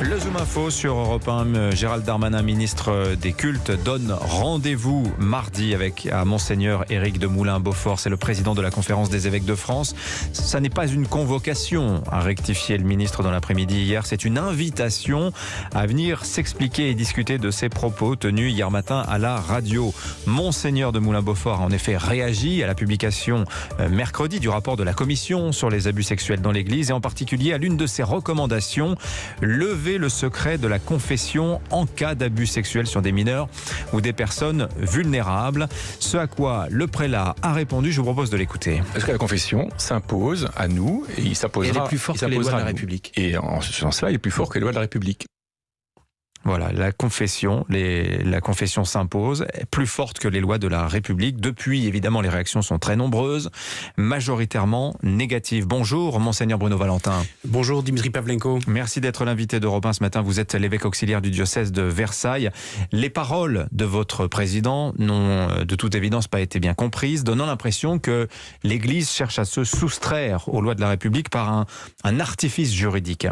Le Zoom Info sur Europe 1, Gérald Darmanin, ministre des cultes, donne rendez-vous mardi à Monseigneur Éric de Moulin-Beaufort. C'est le président de la Conférence des évêques de France. Ça n'est pas une convocation, a rectifié le ministre dans l'après-midi hier. C'est une invitation à venir s'expliquer et discuter de ses propos tenus hier matin à la radio. Monseigneur de Moulin-Beaufort a en effet réagi à la publication mercredi du rapport de la Commission sur les abus sexuels dans l'Église et en particulier à l'une de ses recommandations, lever le secret de la confession en cas d'abus sexuels sur des mineurs ou des personnes vulnérables. Ce à quoi le prélat a répondu, je vous propose de l'écouter. Parce que la confession s'impose à nous et il s'imposera. Elle est plus forte que les lois de la République. Et en ce sens-là, il est plus fort que les lois de la République. Voilà, la confession s'impose, plus forte que les lois de la République. Depuis, évidemment, les réactions sont très nombreuses, majoritairement négatives. Bonjour, Monseigneur Bruno Valentin. Bonjour, Dimitri Pavlenko. Merci d'être l'invité d'Europe 1 ce matin. Vous êtes l'évêque auxiliaire du diocèse de Versailles. Les paroles de votre président n'ont de toute évidence pas été bien comprises, donnant l'impression que l'Église cherche à se soustraire aux lois de la République par un artifice juridique.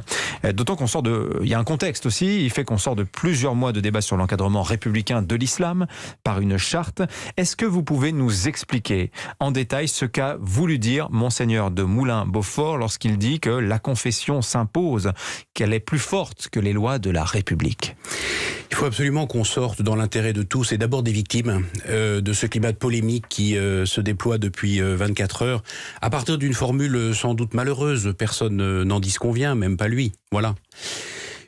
D'autant qu'on sort il y a un contexte aussi, il fait qu'on sort de plusieurs mois de débats sur l'encadrement républicain de l'islam par une charte. Est-ce que vous pouvez nous expliquer en détail ce qu'a voulu dire Monseigneur de Moulin-Beaufort lorsqu'il dit que la confession s'impose, qu'elle est plus forte que les lois de la République ? Il faut absolument qu'on sorte dans l'intérêt de tous et d'abord des victimes de ce climat de polémique qui se déploie depuis 24 heures à partir d'une formule sans doute malheureuse. Personne n'en disconvient, même pas lui. Voilà.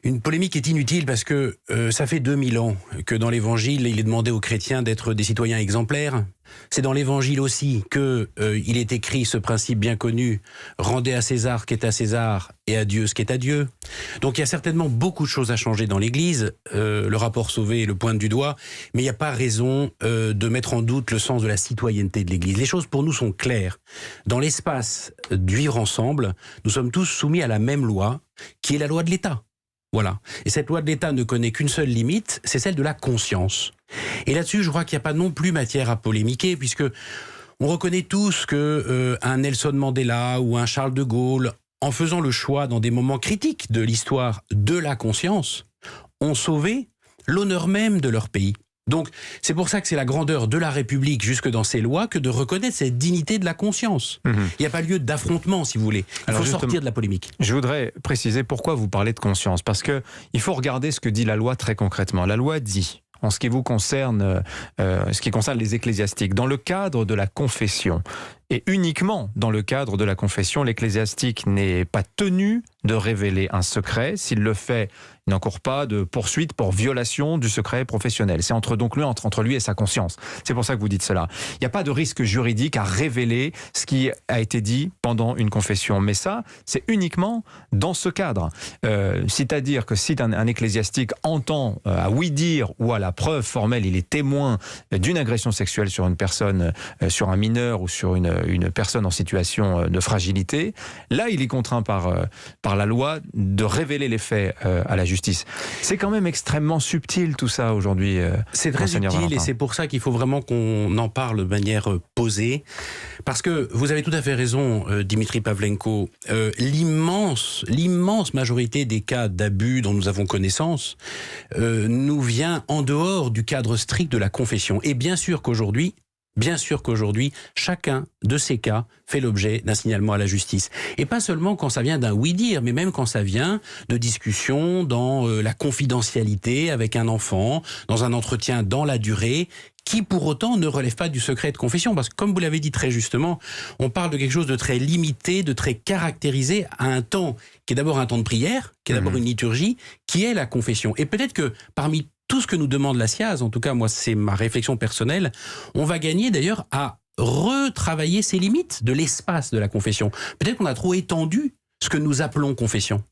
Une polémique est inutile parce que ça fait 2000 ans que dans l'Évangile, il est demandé aux chrétiens d'être des citoyens exemplaires. C'est dans l'Évangile aussi que il est écrit ce principe bien connu « Rendez à César ce qui est à César et à Dieu ce qui est à Dieu ». Donc il y a certainement beaucoup de choses à changer dans l'Église. Le rapport Sauvé le pointe du doigt, mais il n'y a pas raison de mettre en doute le sens de la citoyenneté de l'Église. Les choses pour nous sont claires. Dans l'espace du vivre ensemble, nous sommes tous soumis à la même loi, qui est la loi de l'État. Voilà. Et cette loi de l'État ne connaît qu'une seule limite, c'est celle de la conscience. Et là-dessus, je crois qu'il n'y a pas non plus matière à polémiquer, puisque on reconnaît tous que un Nelson Mandela ou un Charles de Gaulle, en faisant le choix dans des moments critiques de l'histoire de la conscience, ont sauvé l'honneur même de leur pays. Donc, c'est pour ça que c'est la grandeur de la République, jusque dans ses lois, que de reconnaître cette dignité de la conscience. Il n'y a pas lieu d'affrontement, si vous voulez. Il faut sortir de la polémique. Je voudrais préciser pourquoi vous parlez de conscience. Parce que il faut regarder ce que dit la loi très concrètement. La loi dit, en ce qui vous concerne, ce qui concerne les ecclésiastiques, dans le cadre de la confession, et uniquement dans le cadre de la confession, l'ecclésiastique n'est pas tenu de révéler un secret. S'il le fait, il n'encourt pas de poursuite pour violation du secret professionnel. C'est entre lui et sa conscience. C'est pour ça que vous dites cela. Il n'y a pas de risque juridique à révéler ce qui a été dit pendant une confession. Mais ça, c'est uniquement dans ce cadre. C'est-à-dire que si un ecclésiastique entend à oui-dire ou à la preuve formelle, il est témoin d'une agression sexuelle sur une personne, sur un mineur ou sur une personne en situation de fragilité, là, il est contraint par la loi de révéler les faits à la justice. C'est quand même extrêmement subtil tout ça aujourd'hui. C'est très subtil et c'est pour ça qu'il faut vraiment qu'on en parle de manière posée. Parce que vous avez tout à fait raison, Dimitri Pavlenko, l'immense majorité des cas d'abus dont nous avons connaissance nous vient en dehors du cadre strict de la confession. Et bien sûr qu'aujourd'hui, chacun de ces cas fait l'objet d'un signalement à la justice. Et pas seulement quand ça vient d'un oui-dire, mais même quand ça vient de discussions dans la confidentialité avec un enfant, dans un entretien dans la durée, qui pour autant ne relève pas du secret de confession. Parce que comme vous l'avez dit très justement, on parle de quelque chose de très limité, de très caractérisé à un temps qui est d'abord un temps de prière, qui est d'abord une liturgie, qui est la confession. Et peut-être que parmi tout ce que nous demande la SIAZ, en tout cas moi c'est ma réflexion personnelle, on va gagner d'ailleurs à retravailler ces limites de l'espace de la confession. Peut-être qu'on a trop étendu ce que nous appelons confession.